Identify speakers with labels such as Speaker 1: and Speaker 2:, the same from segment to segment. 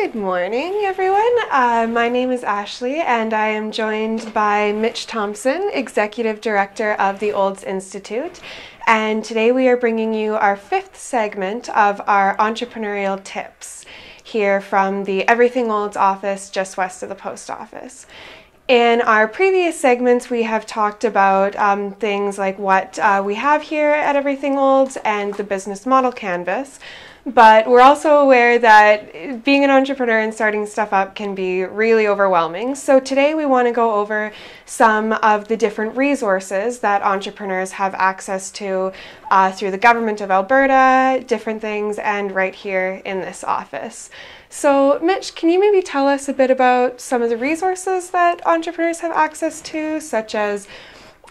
Speaker 1: Good morning, everyone. My name is Ashley, and I am joined by Mitch Thompson, Executive Director of the Olds Institute. And today we are bringing you our fifth segment of our entrepreneurial tips here from the Everything Olds office just west of the post office. In our previous segments, we have talked about things like what we have here at Everything Olds and the business model canvas. But we're also aware that being an entrepreneur and starting stuff up can be really overwhelming. So today we want to go over some of the different resources that entrepreneurs have access to through the government of Alberta, different things, and right here in this office. So Mitch, can you maybe tell us a bit about some of the resources that entrepreneurs have access to, such as,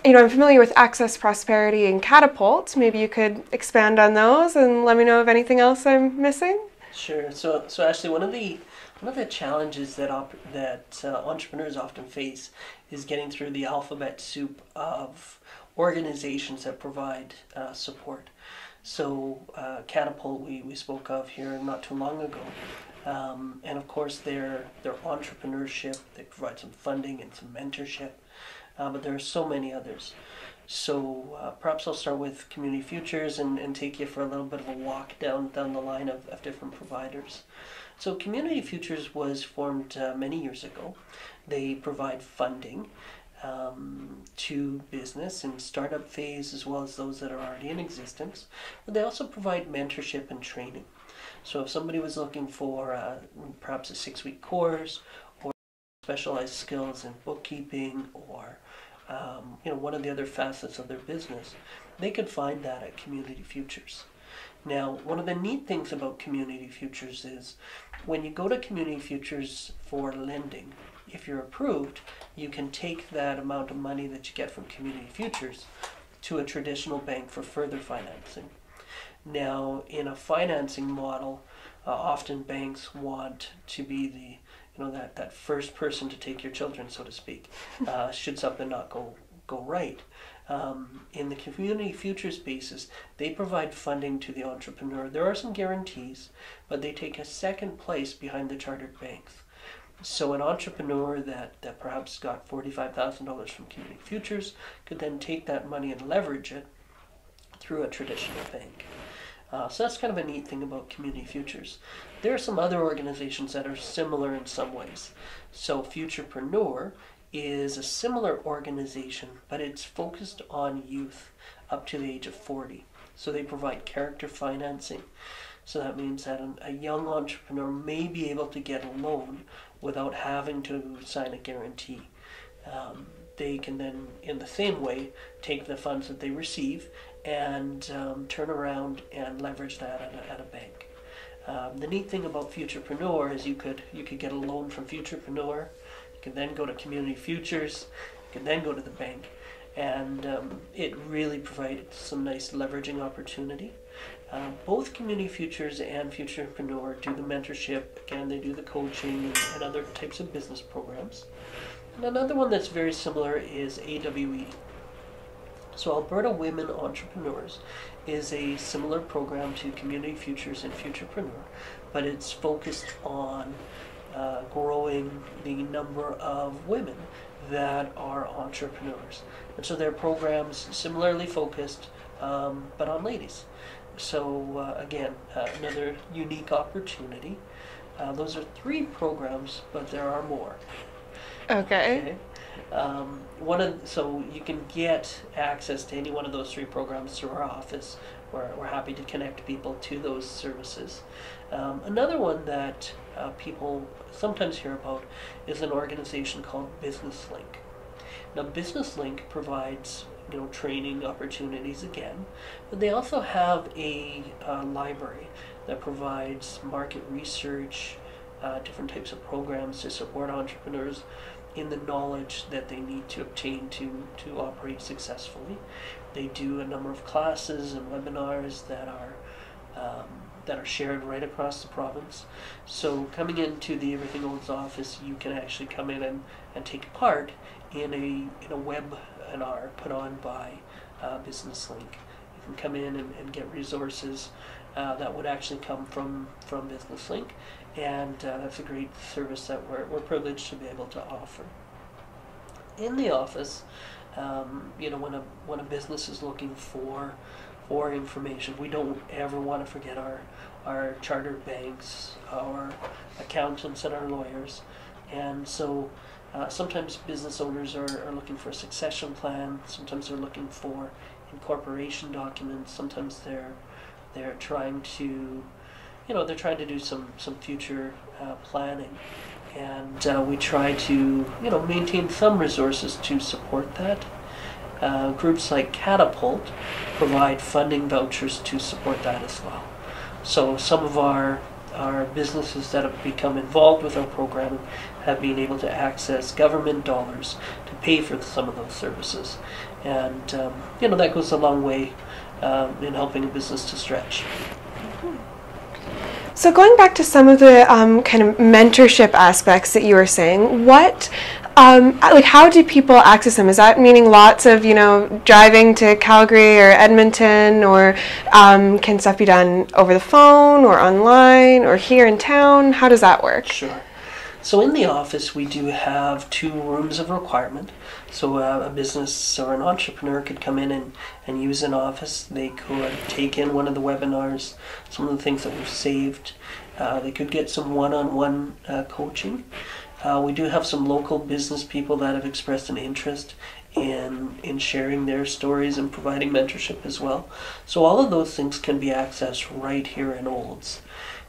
Speaker 1: I'm familiar with Access Prosperity and Catapult. Maybe you could expand on those and let me know of anything else I'm missing.
Speaker 2: Sure. So actually, one of the challenges that entrepreneurs often face is getting through the alphabet soup of organizations that provide support. So Catapult, we spoke of here not too long ago, and of course their entrepreneurship. They provide some funding and some mentorship. But there are so many others. So perhaps I'll start with Community Futures and take you for a little bit of a walk down the line of different providers. So Community Futures was formed many years ago. They provide funding to business in startup phase as well as those that are already in existence. But they also provide mentorship and training. So if somebody was looking for perhaps a 6-week course or specialized skills in bookkeeping or one of the other facets of their business, they could find that at Community Futures. Now, one of the neat things about Community Futures is when you go to Community Futures for lending, if you're approved, you can take that amount of money that you get from Community Futures to a traditional bank for further financing. Now, in a financing model, often banks want to be the that first person to take your children, so to speak, should something not go right. In the Community Futures basis, they provide funding to the entrepreneur. There are some guarantees, but they take a second place behind the chartered banks. So an entrepreneur that perhaps got $45,000 from Community Futures could then take that money and leverage it through a traditional bank. So that's kind of a neat thing about Community Futures. There are some other organizations that are similar in some ways. So Futurepreneur is a similar organization, but it's focused on youth up to the age of 40. So they provide character financing. So that means that a young entrepreneur may be able to get a loan without having to sign a guarantee. They can then, in the same way, take the funds that they receive and turn around and leverage that at a bank. The neat thing about Futurepreneur is you could get a loan from Futurepreneur. You can then go to Community Futures. You can then go to the bank, and it really provides some nice leveraging opportunity. Both Community Futures and Futurepreneur do the mentorship. Again, they do the coaching and other types of business programs. And another one that's very similar is AWE. So Alberta Women Entrepreneurs is a similar program to Community Futures and Futurepreneur, but it's focused on growing the number of women that are entrepreneurs. And so their programs similarly focused, but on ladies. So again, another unique opportunity. Those are 3 programs, but there are more.
Speaker 1: Okay.
Speaker 2: So you can get access to any one of those 3 programs through our office. We're happy to connect people to those services. Another one that people sometimes hear about is an organization called Business Link. Now, Business Link provides training opportunities again, but they also have a library that provides market research, different types of programs to support entrepreneurs in the knowledge that they need to obtain to operate successfully. They do a number of classes and webinars that are shared right across the province. So coming into the Everything Olds office, you can actually come in and take part in a webinar put on by Business Link. You can come in and get resources that would actually come from BusinessLink, and that's a great service that we're privileged to be able to offer. In the office, when a business is looking for information, we don't ever want to forget our chartered banks, our accountants, and our lawyers. And so sometimes business owners are looking for a succession plan. Sometimes they're looking for incorporation documents. Sometimes they're trying to do some future planning. And we try to maintain some resources to support that. Groups like Catapult provide funding vouchers to support that as well. So some of our businesses that have become involved with our program have been able to access government dollars to pay for some of those services. And that goes a long way in helping a business to stretch.
Speaker 1: So going back to some of the kind of mentorship aspects that you were saying, what, how do people access them? Is that meaning lots of, driving to Calgary or Edmonton, or can stuff be done over the phone or online or here in town? How does that work?
Speaker 2: Sure. So in the office, we do have 2 rooms of requirement. So a business or an entrepreneur could come in and use an office. They could take in one of the webinars, some of the things that we've saved. They could get some one-on-one coaching. We do have some local business people that have expressed an interest in sharing their stories and providing mentorship as well. So all of those things can be accessed right here in Olds.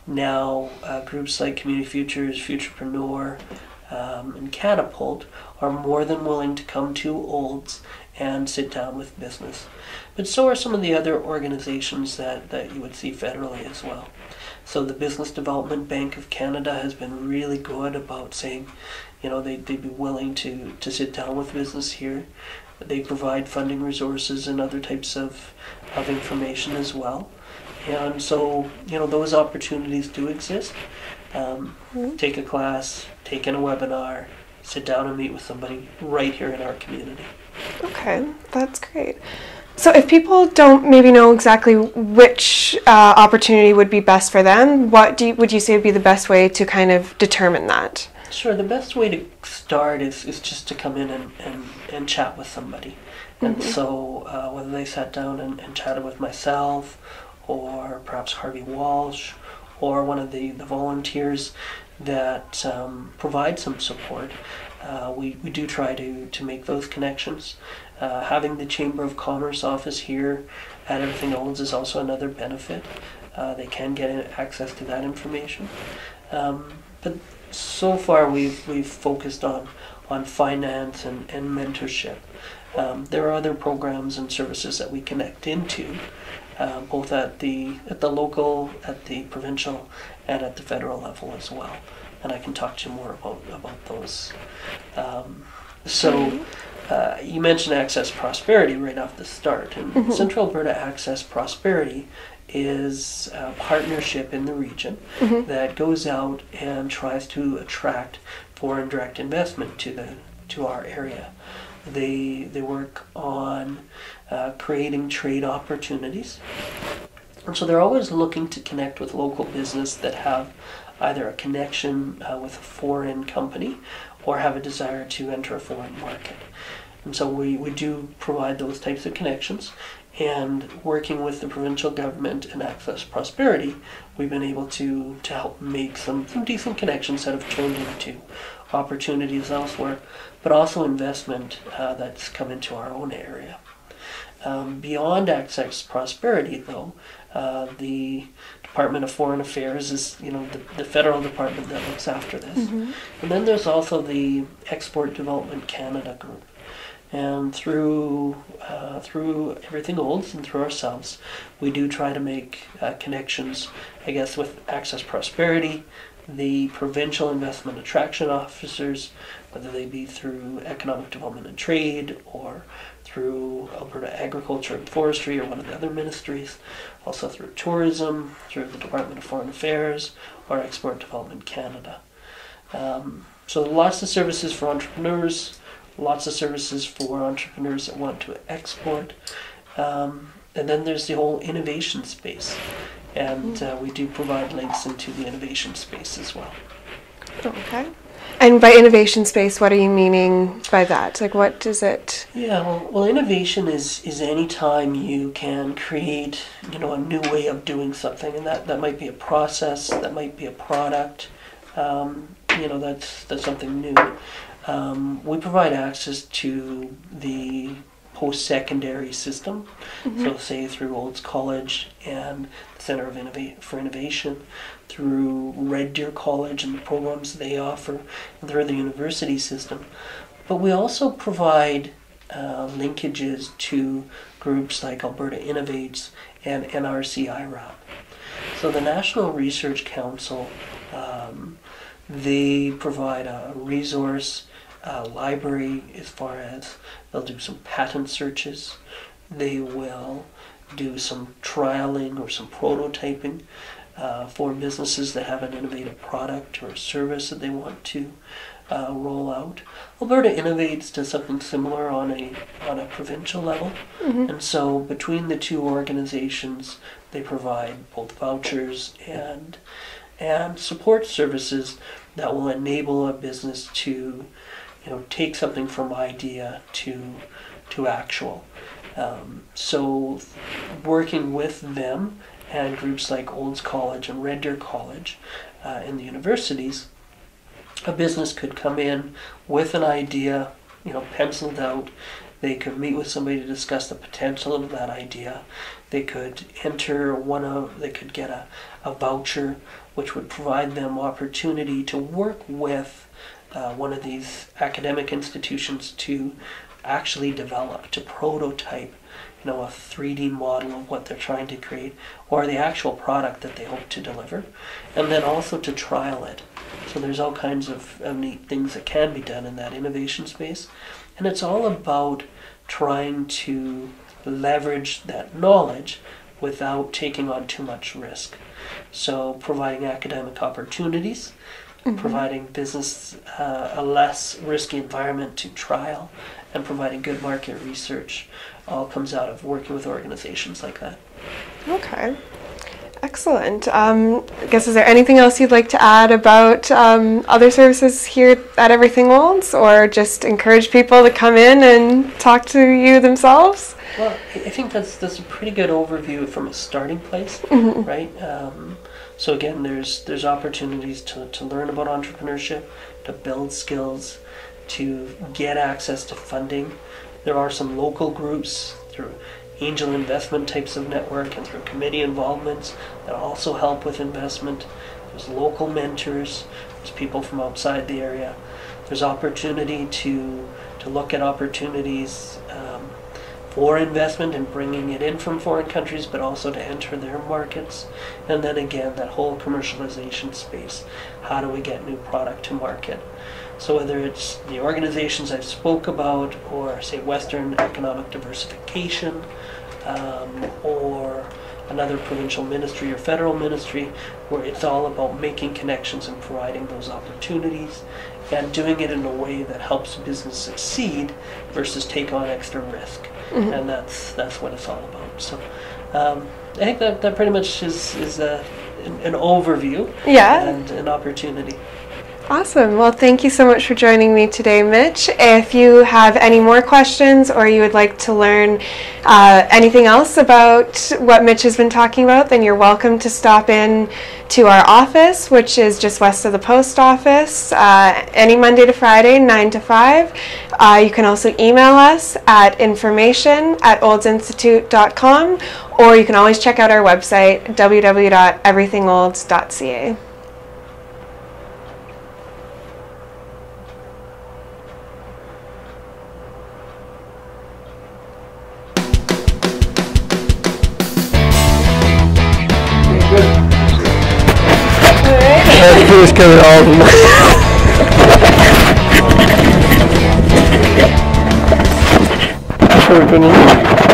Speaker 2: Now, groups like Community Futures, Futurepreneur, and Catapult are more than willing to come to Olds and sit down with business. But so are some of the other organizations that you would see federally as well. So the Business Development Bank of Canada has been really good about saying, they'd be willing to sit down with business here. They provide funding resources and other types of information as well. And so, those opportunities do exist. Take a class, take in a webinar, sit down and meet with somebody right here in our community.
Speaker 1: Okay, that's great. So if people don't maybe know exactly which opportunity would be best for them, what would you say would be the best way to kind of determine that?
Speaker 2: Sure, the best way to start is just to come in and chat with somebody. And so whether they sat down and chatted with myself, or perhaps Harvey Walsh, or one of the volunteers that provide some support, we do try to make those connections. Having the Chamber of Commerce office here at Everything Olds is also another benefit. They can get access to that information. But so far we've focused on finance and mentorship. There are other programs and services that we connect into, both at the local, at the provincial, and at the federal level as well. And I can talk to you more about those. You mentioned Access Prosperity right off the start. And Central Alberta Access Prosperity is a partnership in the region that goes out and tries to attract foreign direct investment to our area. They work on creating trade opportunities. And so they're always looking to connect with local business that have either a connection with a foreign company or have a desire to enter a foreign market. And so we do provide those types of connections. And working with the provincial government and Access Prosperity, we've been able to help make some decent connections that have turned into opportunities elsewhere, but also investment that's come into our own area. Beyond Access Prosperity, though, the Department of Foreign Affairs is, the federal department that looks after this. And then there's also the Export Development Canada group. And through Everything Olds and through ourselves, we do try to make connections, I guess, with Access Prosperity, the provincial investment attraction officers, whether they be through Economic Development and Trade or through Alberta Agriculture and Forestry or one of the other ministries, also through tourism, through the Department of Foreign Affairs or Export Development Canada. So lots of services for entrepreneurs, lots of services for entrepreneurs that want to export. And then there's the whole innovation space. And we do provide links into the innovation space as well.
Speaker 1: Okay. And by innovation space, what are you meaning by that? Like, what is it?
Speaker 2: Yeah, well, innovation is any time you can create, a new way of doing something, and that might be a process, that might be a product. That's something new. We provide access to the post-secondary system, so say through Olds College and the Center for Innovation, through Red Deer College and the programs they offer, and through the university system. But we also provide linkages to groups like Alberta Innovates and NRC IRAP. So the National Research Council, they provide a resource library as far as they'll do some patent searches, they will do some trialing or some prototyping for businesses that have an innovative product or a service that they want to roll out. Alberta Innovates does something similar on a provincial level, and so between the two organizations, they provide both vouchers and support services that will enable a business to take something from idea to actual. So working with them and groups like Olds College and Red Deer College in the universities, a business could come in with an idea, penciled out. They could meet with somebody to discuss the potential of that idea. They could they could get a voucher which would provide them opportunity to work with one of these academic institutions to actually develop, to prototype, a 3D model of what they're trying to create, or the actual product that they hope to deliver, and then also to trial it. So there's all kinds of neat things that can be done in that innovation space, and it's all about trying to leverage that knowledge without taking on too much risk. So providing academic opportunities, providing business a less risky environment to trial, and providing good market research all comes out of working with organizations like that.
Speaker 1: Okay. Excellent. I guess, is there anything else you'd like to add about other services here at Everything Olds, or just encourage people to come in and talk to you themselves?
Speaker 2: Well, I think that's a pretty good overview from a starting place, right? So again, there's opportunities to learn about entrepreneurship, to build skills, to get access to funding. There are some local groups through angel investment types of network and through committee involvements that also help with investment. There's local mentors, there's people from outside the area. There's opportunity to look at opportunities for investment and bringing it in from foreign countries, but also to enter their markets. And then again, that whole commercialization space. How do we get new product to market? So whether it's the organizations I've spoke about, or say Western Economic Diversification, or another provincial ministry or federal ministry, where it's all about making connections and providing those opportunities and doing it in a way that helps business succeed versus take on extra risk. And that's what it's all about. So I think that pretty much is an overview, and an opportunity.
Speaker 1: Awesome. Well, thank you so much for joining me today, Mitch. If you have any more questions, or you would like to learn anything else about what Mitch has been talking about, then you're welcome to stop in to our office, which is just west of the post office, any Monday to Friday, 9 to 5. You can also email us at information@oldsinstitute.com, or you can always check out our website, www.everythingolds.ca.
Speaker 2: Please cover all of them. That's what we're doing.